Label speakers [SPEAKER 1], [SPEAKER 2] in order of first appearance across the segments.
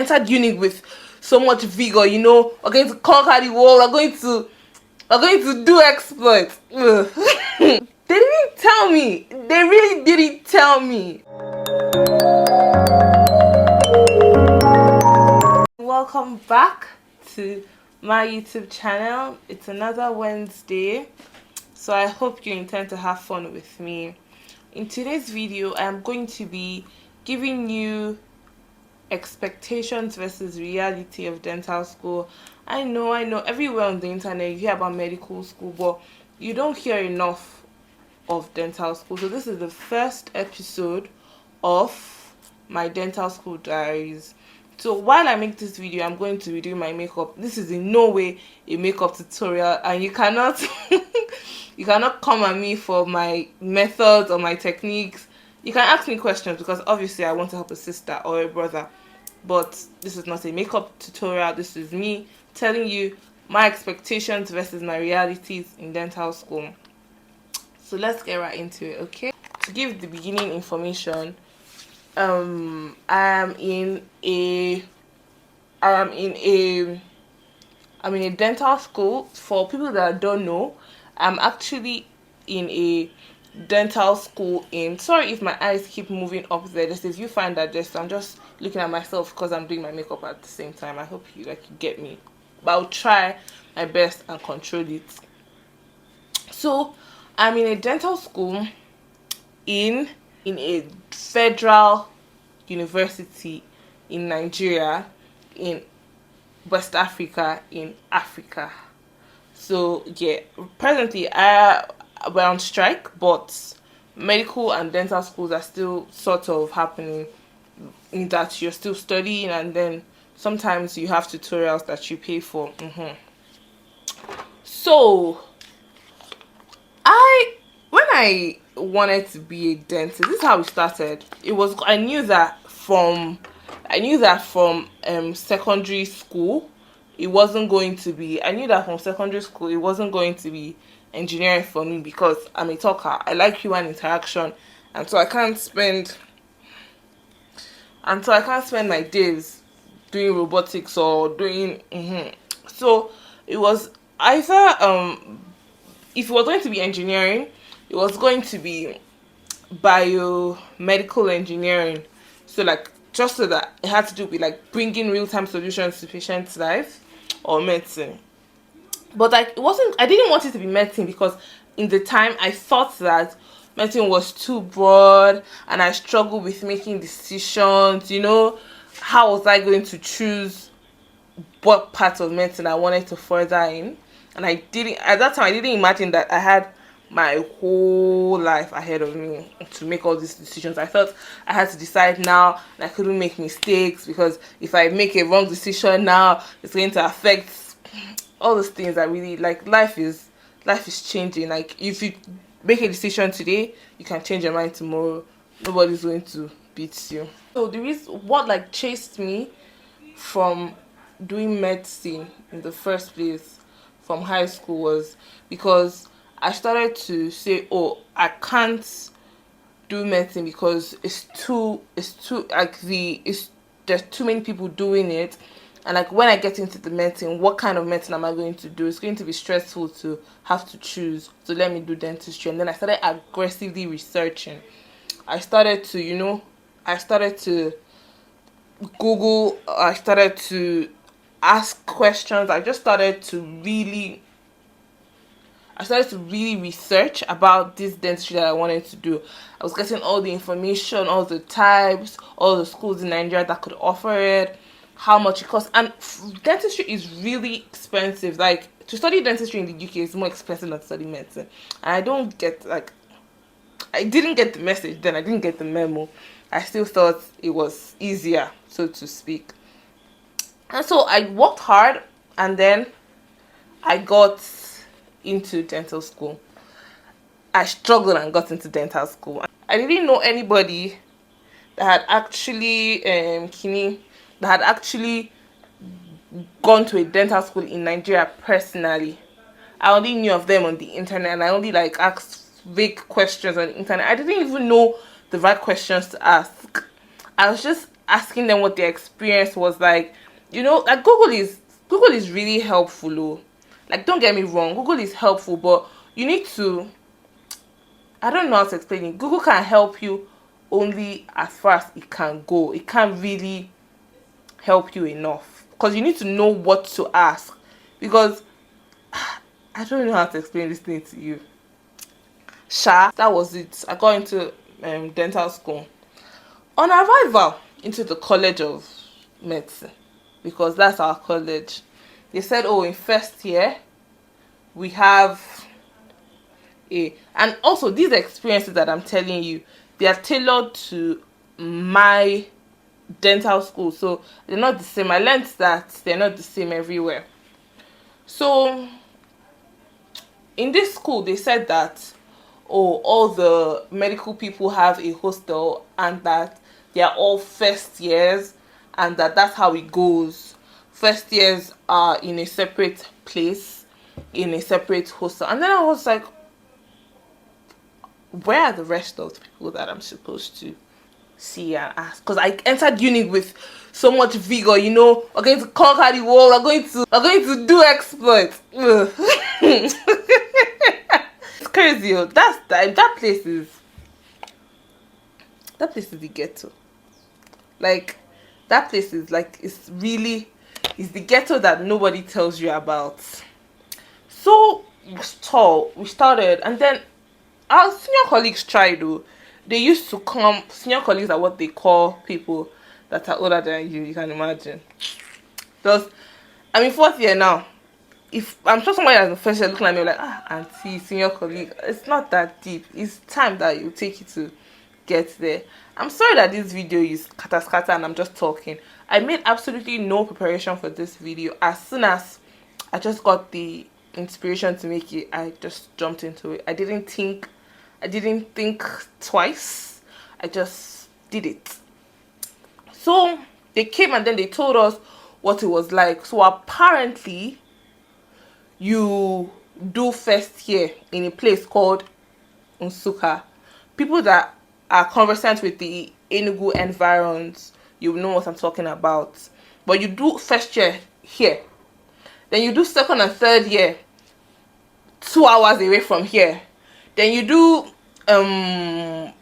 [SPEAKER 1] entered uni with so much vigor, you know, we're going to conquer the world, we're going to do exploits. They didn't tell me. They really didn't tell me. Welcome back to my YouTube channel. It's another Wednesday, so I hope you intend to have fun with me. In today's video, I'm going to be giving you expectations versus reality of dental school. I know everywhere on the internet you hear about medical school, but you don't hear enough of dental school. So this is the first episode of my dental school diaries. So while I make this video, I'm going to be doing my makeup. This is in no way a makeup tutorial, and you cannot you cannot come at me for my methods or my techniques. You can ask me questions because obviously I want to help a sister or a brother, but this is not a makeup tutorial. This is me telling you my expectations versus my realities in dental school. So let's get right into it, okay? To give the beginning information, I am in a dental school. For people that don't know, I'm actually in a dental school in, sorry if my eyes keep moving up there, just if you find that, just I'm just looking at myself because I'm doing my makeup at the same time. I hope you get me, but I'll try my best and control it. So I'm in a dental school in a federal university in Nigeria, in West Africa, in Africa. So yeah, presently we're on strike, but medical and dental schools are still sort of happening, in that you're still studying, and then sometimes you have tutorials that you pay for. So when I wanted to be a dentist, this is how it started. I knew that from secondary school it wasn't going to be engineering for me, because I'm a talker. I like human interaction, and so I can't spend my days doing robotics or doing so it was either if it was going to be engineering, it was going to be biomedical engineering. So just so that it had to do with bringing real-time solutions to patients' life, or medicine. But I didn't want it to be medicine, because in the time I thought that medicine was too broad and I struggled with making decisions. How was I going to choose what part of medicine I wanted to further in? And at that time I didn't imagine that I had my whole life ahead of me to make all these decisions. I thought I had to decide now, and I couldn't make mistakes, because if I make a wrong decision now, it's going to affect all those things. I really life is changing. If you make a decision today, you can change your mind tomorrow. Nobody's going to beat you. So the reason what chased me from doing medicine in the first place from high school was because I started to say, oh, I can't do medicine because there's too many people doing it. And when I get into the medicine, what kind of medicine am I going to do? It's going to be stressful to have to choose. So let me do dentistry. And then I started aggressively researching. I started to Google. I started to ask questions. I started to really research about this dentistry that I wanted to do. I was getting all the information, all the types, all the schools in Nigeria that could offer it, how much it costs. And dentistry is really expensive. To study dentistry in the UK is more expensive than to study medicine. And I didn't get the message then. I didn't get the memo. I still thought it was easier, so to speak. And so I worked hard, and then I got into dental school. I struggled and got into dental school. I didn't know anybody that had actually gone to a dental school in Nigeria personally. I only knew of them on the internet, and I only asked vague questions on the internet. I didn't even know the right questions to ask. I asking them what their experience was like. You know, like Google is really helpful. Oh. Like, don't get me wrong, Google is helpful, but you need to, I don't know how to explain it. Google can help you only as far as it can go. It can't really help you enough because you need to know what to ask. Because I don't know how to explain this thing to you. That was it. I got into dental school. On arrival into the College of Medicine, because that's our college, they said, oh, in first year we have and also these experiences that I'm telling you, they are tailored to my dental school, so they're not the same. I learned that they're not the same everywhere. So in this school they said that, oh, all the medical people have a hostel and that they are all first years, and that's how it goes. First years are in a separate place, in a separate hostel. And then I was like, where are the rest of the people that I'm supposed to see and ask? Because I entered uni with so much vigor, you know, we're going to conquer the world, we're going to do exploits. It's crazy. That place is the ghetto. Like, that place is like, it's the ghetto that nobody tells you about. So we started, and then our senior colleagues tried though. They used to come. Senior colleagues are what they call people that are older than you. You can imagine. Because I'm in fourth year now. If I'm sure somebody that's in first year looking at me like, auntie, senior colleague, it's not that deep. It's time that you take it to get there. I'm sorry that this video is scatter and I'm just talking. I made absolutely no preparation for this video. As soon as I just got the inspiration to make it, I just jumped into it. I didn't think twice. I just did it. So they came and then they told us what it was like. So apparently you do first year in a place called Nsukka. People that are conversant with the Enugu environs, you know what I'm talking about. But you do first year here. Then you do second and third year 2 hours away from here. Then you do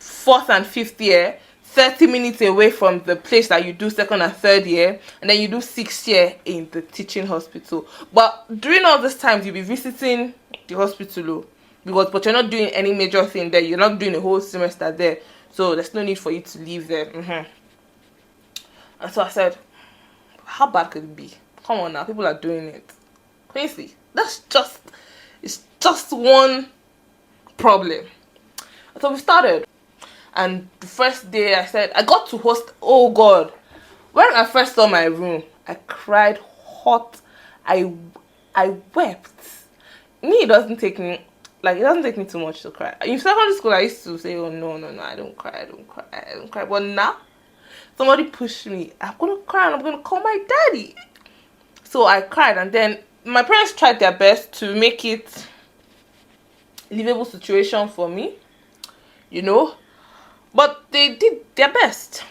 [SPEAKER 1] fourth and fifth year 30 minutes away from the place that you do second and third year. And then you do sixth year in the teaching hospital. But during all this time, you'll be visiting the hospital, but you're not doing any major thing there. You're not doing a whole semester there, so there's no need for you to leave there. And so I said, how bad could it be? Come on now, people are doing it. Quincy, it's just one problem. So we started, and the first day I said I got to host. Oh God, when I first saw my room, I cried hot. I wept. It doesn't take me too much to cry. In secondary school, I used to say, oh no, I don't cry. But now, somebody pushed me. I'm gonna cry and I'm gonna call my daddy. So I cried, and then my parents tried their best to make it a livable situation for me, you know, but they did their best.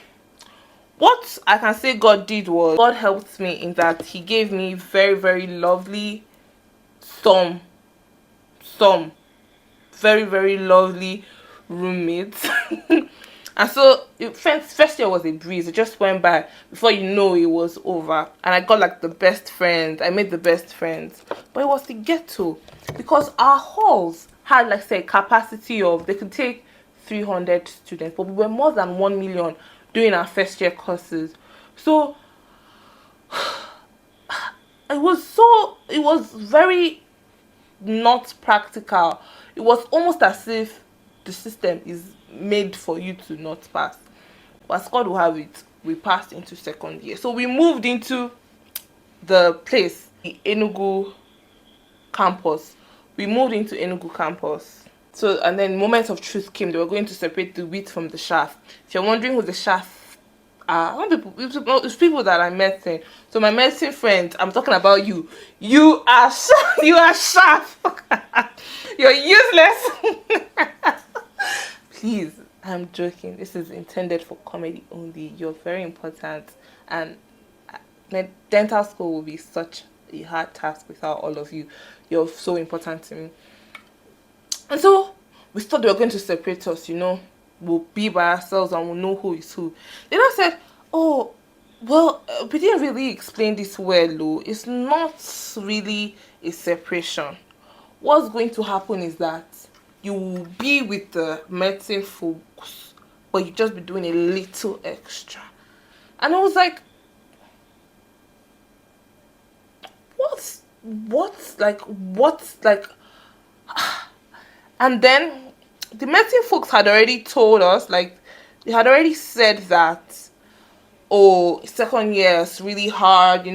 [SPEAKER 1] What I can say God did was, God helped me in that He gave me very, very lovely, some very, very lovely roommates. And so first year was a breeze. It just went by. Before you know, it was over. And I got like the best friends. I made the best friends. But it was the ghetto. Because our halls had, like, say, a capacity of, they could take 300 students. But we were more than 1 million doing our first year courses. So it was very not practical. It was almost as if the system is made for you to not pass. But as God will have it, we passed into second year. So we moved into the place, the Enugu campus. So, and then moments of truth came. They were going to separate the wheat from the chaff. If you're wondering who the chaff are, it's people that I met in. So my medicine friends, I'm talking about you. You are chaff. You're useless. Please, I'm joking. This is intended for comedy only. You're very important, and dental school will be such a hard task without all of you. You're so important to me. And so we thought they were going to separate us, we'll be by ourselves and we'll know who is who. Then I said, oh, well, we didn't really explain this well, though. It's not really a separation. What's going to happen is that you will be with the medicine folks, but you just be doing a little extra. And I was like, what's like and then the medicine folks had already told us, like, they had already said that, oh, second year is really hard,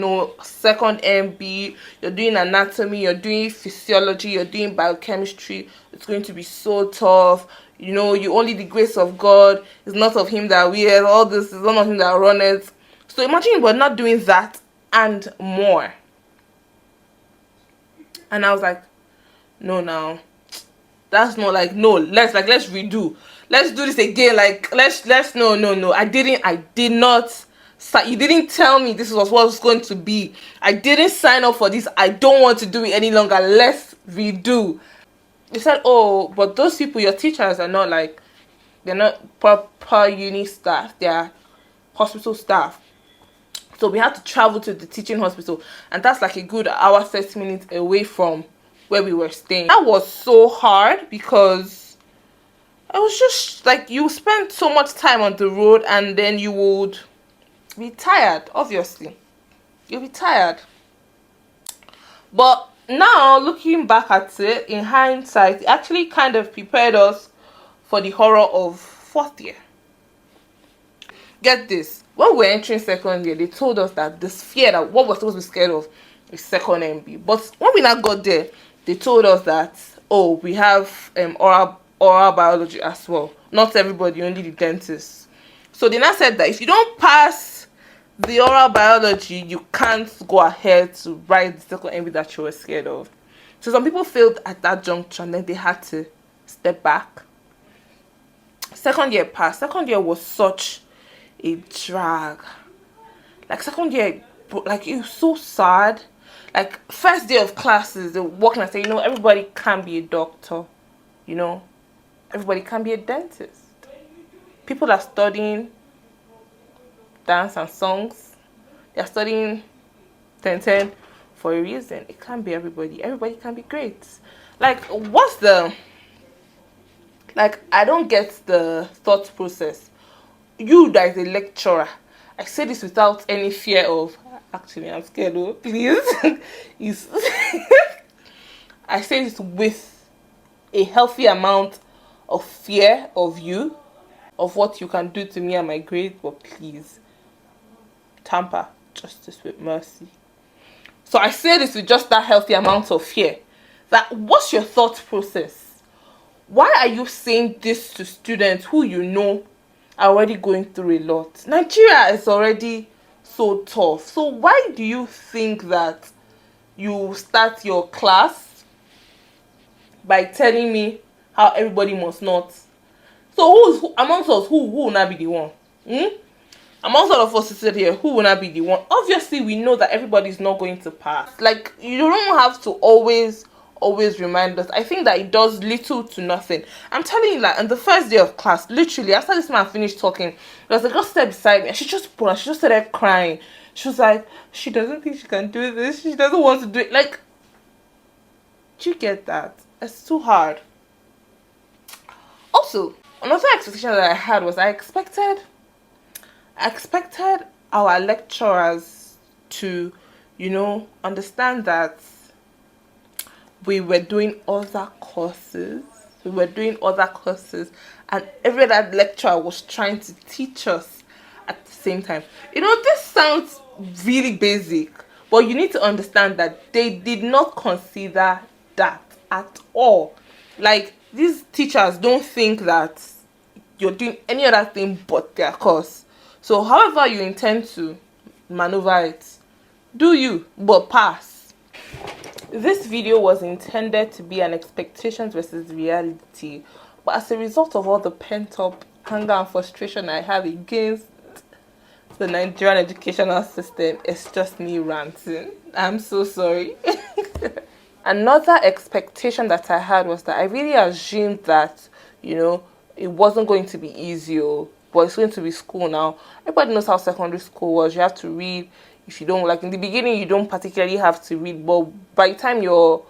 [SPEAKER 1] second MB, you're doing anatomy, you're doing physiology, you're doing biochemistry, it's going to be so tough, you only the grace of God, it's not of him that willeth, all this is not of him that runneth. So imagine we're not doing that and more. And I was like, no, now that's not like, no, let's redo, let's do this again, like let's no, I did not, you didn't tell me this was what was going to be, I didn't sign up for this, I don't want to do it any longer, let's redo. They said, oh, but those people, your teachers are not like, they're not proper uni staff, they're hospital staff. So we had to travel to the teaching hospital, and that's like a good hour 30 minutes away from where we were staying. That was so hard because it was just like, you spend so much time on the road and then you would be tired. Obviously you'll be tired, but now looking back at it in hindsight, it actually kind of prepared us for the horror of fourth year. Get this, when we were entering second year, they told us that this fear, that what we're supposed to be scared of is second MB. But when we now got there, they told us that, oh, we have oral biology as well. Not everybody, only the dentists. So they now said that if you don't pass the oral biology, you can't go ahead to write the second MB that you were scared of. So some people failed at that juncture, and then they had to step back. Second year passed. Second year was such a drag. Like, second year, like, it was so sad. Like, first day of classes, they're walking and say, everybody can be a doctor, everybody can be a dentist. People are studying dance and songs, they're studying 10 for a reason. It can't be everybody. Everybody can be great. Like, I don't get the thought process. You that is a lecturer, I say this without any fear of, actually I'm scared, oh, please. I say this with a healthy amount of fear of you, of what you can do to me and my grades, but please, tamper justice with mercy. So I say this with just that healthy amount of fear. That, what's your thought process? Why are you saying this to students who are already going through a lot? Nigeria is already so tough. So why do you think that you start your class by telling me how everybody must not? So who amongst us, who will not be the one? Amongst all of us seated here, who will not be the one? Obviously, we know that everybody's not going to pass. Like, you don't have to always remind us. I think that it does little to nothing. I'm telling you, like, on the first day of class, literally, after this man finished talking, there was a girl sat beside me, and she just started crying. She was like, she doesn't think she can do this. She doesn't want to do it. Like, do you get that? It's too hard. Also, another expectation that I had was I expected our lecturers to, understand that we were doing other courses. And every other lecturer was trying to teach us at the same time. This sounds really basic, but you need to understand that they did not consider that at all. Like, these teachers don't think that you're doing any other thing but their course. So however you intend to maneuver it, do you, but pass. This video was intended to be an expectations versus reality, but as a result of all the pent up anger and frustration I have against the Nigerian educational system. It's just me ranting. I'm so sorry. Another expectation that I had was that I really assumed that, it wasn't going to be easy, but it's going to be school now. Everybody knows how secondary school was. You have to read. If you don't, like in the beginning, you don't particularly have to read, but by the time your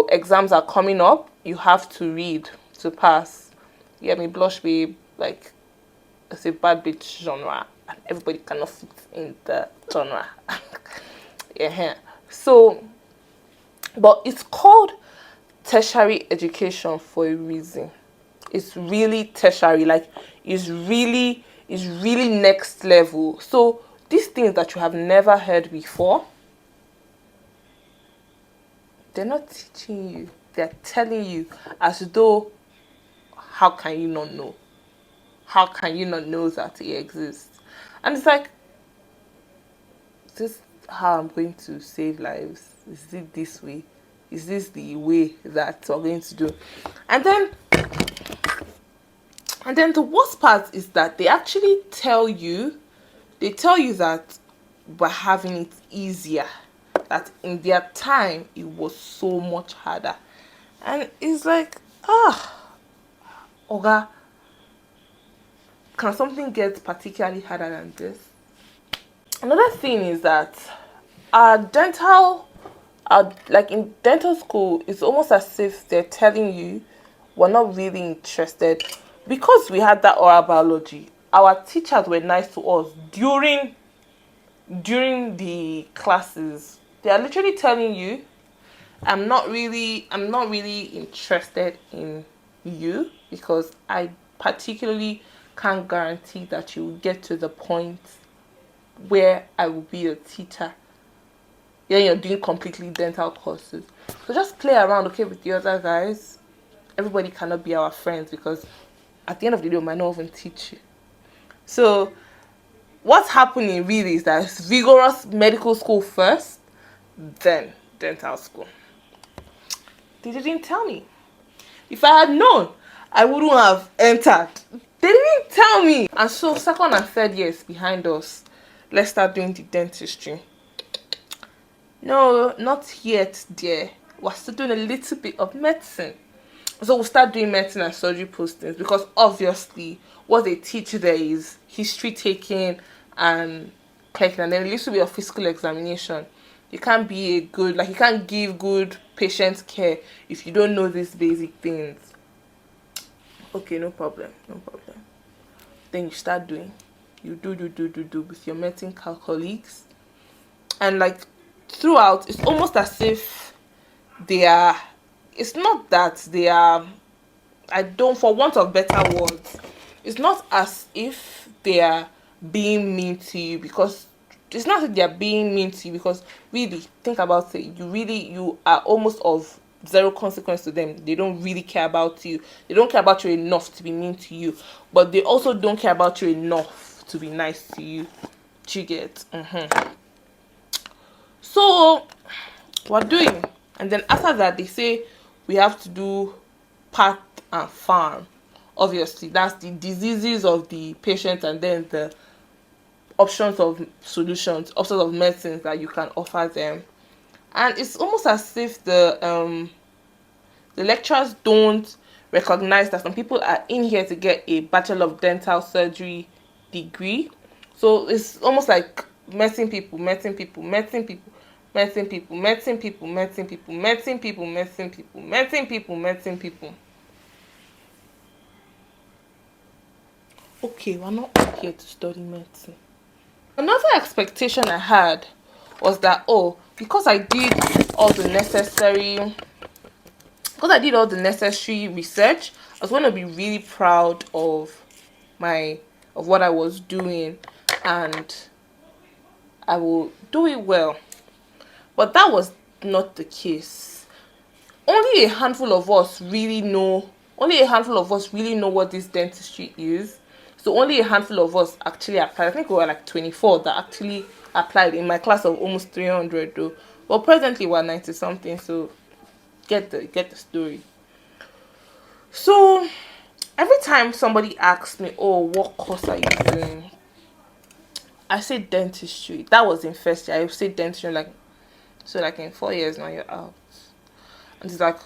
[SPEAKER 1] exams are coming up, you have to read to pass. You get me? Blush babe, like it's a bad bitch genre, and everybody cannot fit in the genre. Yeah. So, but it's called tertiary education for a reason. It's really tertiary, like it's really next level. So these things that you have never heard before, they're not teaching you, they're telling you, as though, how can you not know? How can you not know that it exists? And it's like, is this how I'm going to save lives? Is it this way? Is this the way that we're going to do? And then the worst part is that they actually tell you that we're having it easier, that in their time it was so much harder. And it's like, Oga, can something get particularly harder than this? Another thing is that like in dental school, it's almost as if they're telling you we're not really interested. Because we had that oral biology, our teachers were nice to us during the classes. They are literally telling you, I'm not really interested in you, because I particularly can't guarantee that you will get to the point where I will be a teacher. Yeah, you're doing completely dental courses. So just play around, okay, with the other guys. Everybody cannot be our friends, because at the end of the day, we might not even teach you. So what's happening really is that it's vigorous medical school first, then dental school. They didn't tell me. If I had known, I wouldn't have entered. They didn't tell me. And so second and third years behind us, let's start doing the dentistry. No, not yet, dear. We're still doing a little bit of medicine. So we'll start doing medicine and surgery postings, because obviously what they teach there is history taking and clicking, and then it used to be a physical examination. You can't be you can't give good patient care if you don't know these basic things. Okay, no problem. Then you start doing. You do with your medicine colleagues. And like throughout, it's almost as if it's not that they are, for want of better words, it's not as if they are being mean to you, because it's not that they are being mean to you, because really, think about it, you are almost of zero consequence to them. They don't really care about you. They don't care about you enough to be mean to you, but they also don't care about you enough to be nice to you. Do you get? So we're doing, and then after that they say we have to do path and farm. Obviously that's the diseases of the patient, and then the options of solutions, options of medicines that you can offer them. And it's almost as if the lecturers don't recognize that some people are in here to get a Bachelor of Dental Surgery degree. So it's almost like medicine people. Okay, we're not here to study medicine. Another expectation I had was that, because I did all the necessary research, I was going to be really proud of what I was doing, and I will do it well. But that was not the case. Only a handful of us really know what this dentistry is. So only a handful of us actually applied. I think we were like 24 that actually applied in my class of almost 300 though. Well, presently we're 90 something, so get the story. So every time somebody asks me, oh, what course are you doing, I say dentistry. That was in first year. I say dentistry, like, so like in 4 years now you're out. And it's like,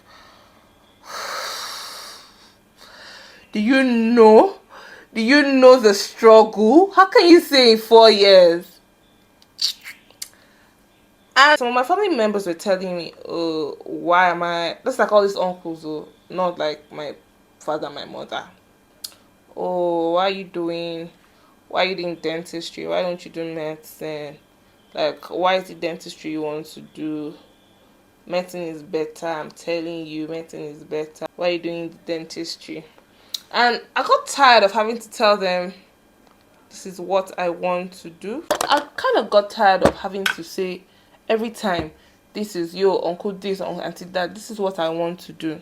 [SPEAKER 1] do you know? Do you know the struggle? How can you say in 4 years? And some of my family members were telling me, oh, why am I, that's like all these uncles, oh, not like my father, my mother. Oh, why are you doing dentistry? Why don't you do medicine? Like, why is it dentistry you want to do? Medicine is better, I'm telling you, medicine is better. Why are you doing dentistry? And I got tired of having to tell them this is what I want to do. I kind of got tired of having to say every time, this is your uncle this, auntie that, this is what I want to do.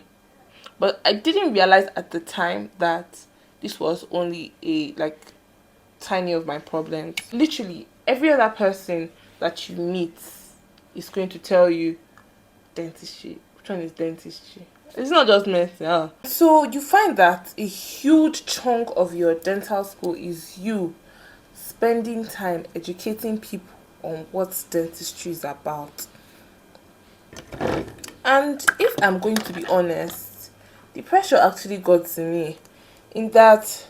[SPEAKER 1] But I didn't realize at the time that this was only a like tiny of my problems. Literally every other person that you meet is going to tell you dentistry. Which one is dentistry? It's not just medicine. So you find that a huge chunk of your dental school is you spending time educating people on what dentistry is about. And if I'm going to be honest, the pressure actually got to me in that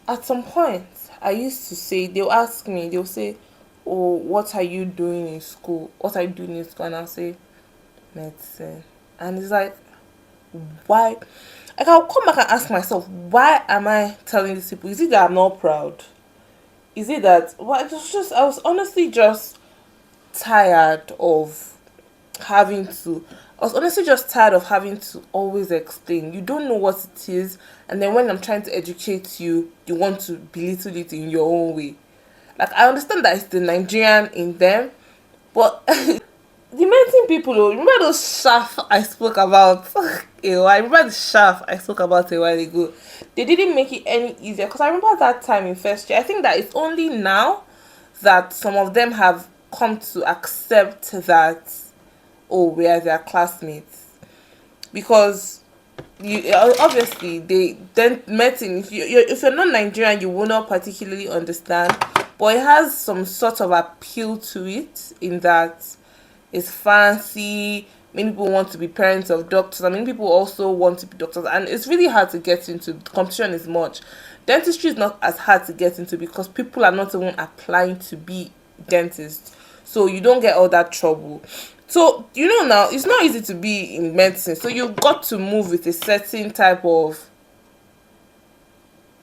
[SPEAKER 1] at some point I used to say, they'll say, oh, what are you doing in school? What are you doing in school? And I'll say, medicine. And it's like, why? Like, I'll come back and ask myself, why am I telling these people? Is it that I'm not proud? Is it that, well, I was honestly just tired of having to, always explain. You don't know what it is, and then when I'm trying to educate you, you want to belittle it in your own way. Like, I understand that it's the Nigerian in them, but the medicine people, oh, remember those shaft I spoke about a while? I remember the shaft I spoke about a while ago. They didn't make it any easier, because I remember that time in first year. I think that it's only now that some of them have come to accept that, oh, we are their classmates. Because you obviously they then medicine, if you're not Nigerian, you will not particularly understand, but it has some sort of appeal to it in that it's fancy. Many people want to be parents of doctors. I mean, people also want to be doctors, and it's really hard to get into. The competition is much. Dentistry is not as hard to get into because people are not even applying to be dentists, so you don't get all that trouble. So now it's not easy to be in medicine, so you've got to move with a certain type of,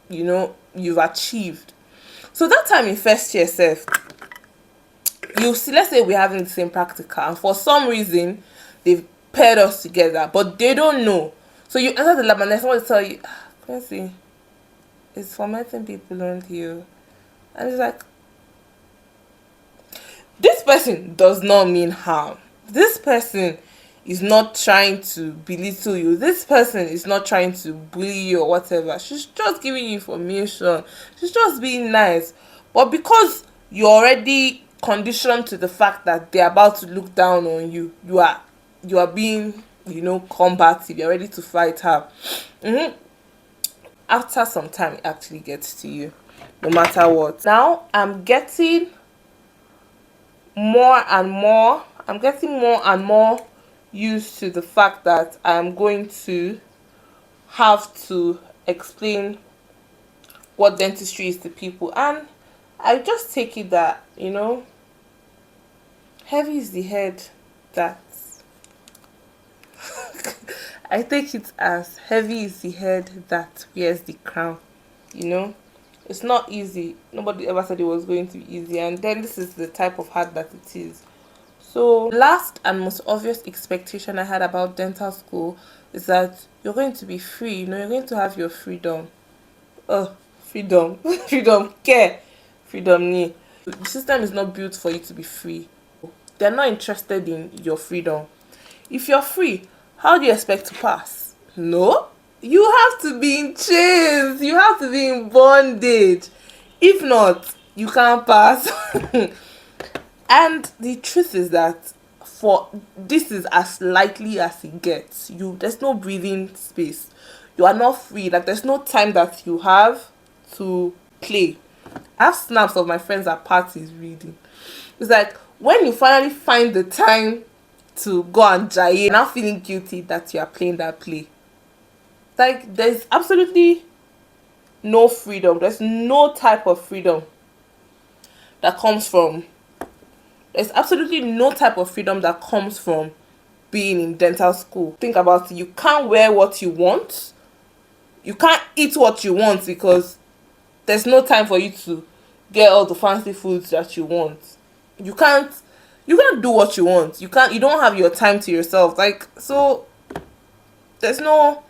[SPEAKER 1] you've achieved. So that time in first year self, you see, let's say we're having the same practical, and for some reason they've paired us together, but they don't know. So you enter the lab and then someone will tell you, Quincy, it's for medicine people, don't you? And it's like, this person does not mean harm. This person is not trying to belittle you. This person is not trying to bully you or whatever. She's just giving you information. She's just being nice. But because you're already conditioned to the fact that they're about to look down on you, you are being, combative. You're ready to fight her. After some time, it actually gets to you, no matter what. Now I'm getting more and more used to the fact that I'm going to have to explain what dentistry is to people, and I just take it that, heavy is the head that I take it as heavy is the head that wears the crown. It's not easy. Nobody ever said it was going to be easy, and then this is the type of heart that it is. So last and most obvious expectation I had about dental school is that you're going to be free. You're going to have your freedom. Freedom. Freedom care. Freedom ni. The system is not built for you to be free. They're not interested in your freedom. If you're free, how do you expect to pass? No, you have to be in chains. You have to be in bondage. If not, you can't pass. And the truth is that this is as likely as it gets. There's no breathing space. you are not free. Like there's no time that you have to play. I have snaps of my friends at parties reading. It's like when you finally find the time to go and jaye, you're now feeling guilty that you are playing that play. Like there's absolutely no freedom. There's no type of freedom that comes from. There's absolutely no type of freedom that comes from being in dental school. Think about it. You can't wear what you want. You can't eat what you want because there's no time for you to get all the fancy foods that you want. You can't do what you want. You don't have your time to yourself. Like, so there's no,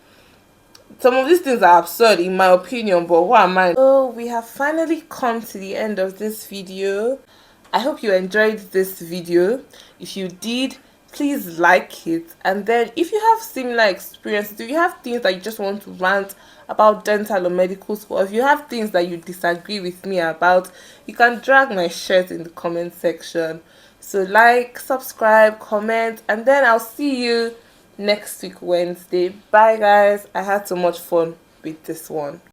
[SPEAKER 1] some of these things are absurd in my opinion, but what am I? So we have finally come to the end of this video. I hope you enjoyed this video. If you did, please like it. And then if you have similar experiences, if you have things that you just want to rant about dental or medical school, or if you have things that you disagree with me about, you can drag my shirt in the comment section. So like, subscribe, comment, and then I'll see you next week Wednesday. Bye guys. I had so much fun with this one.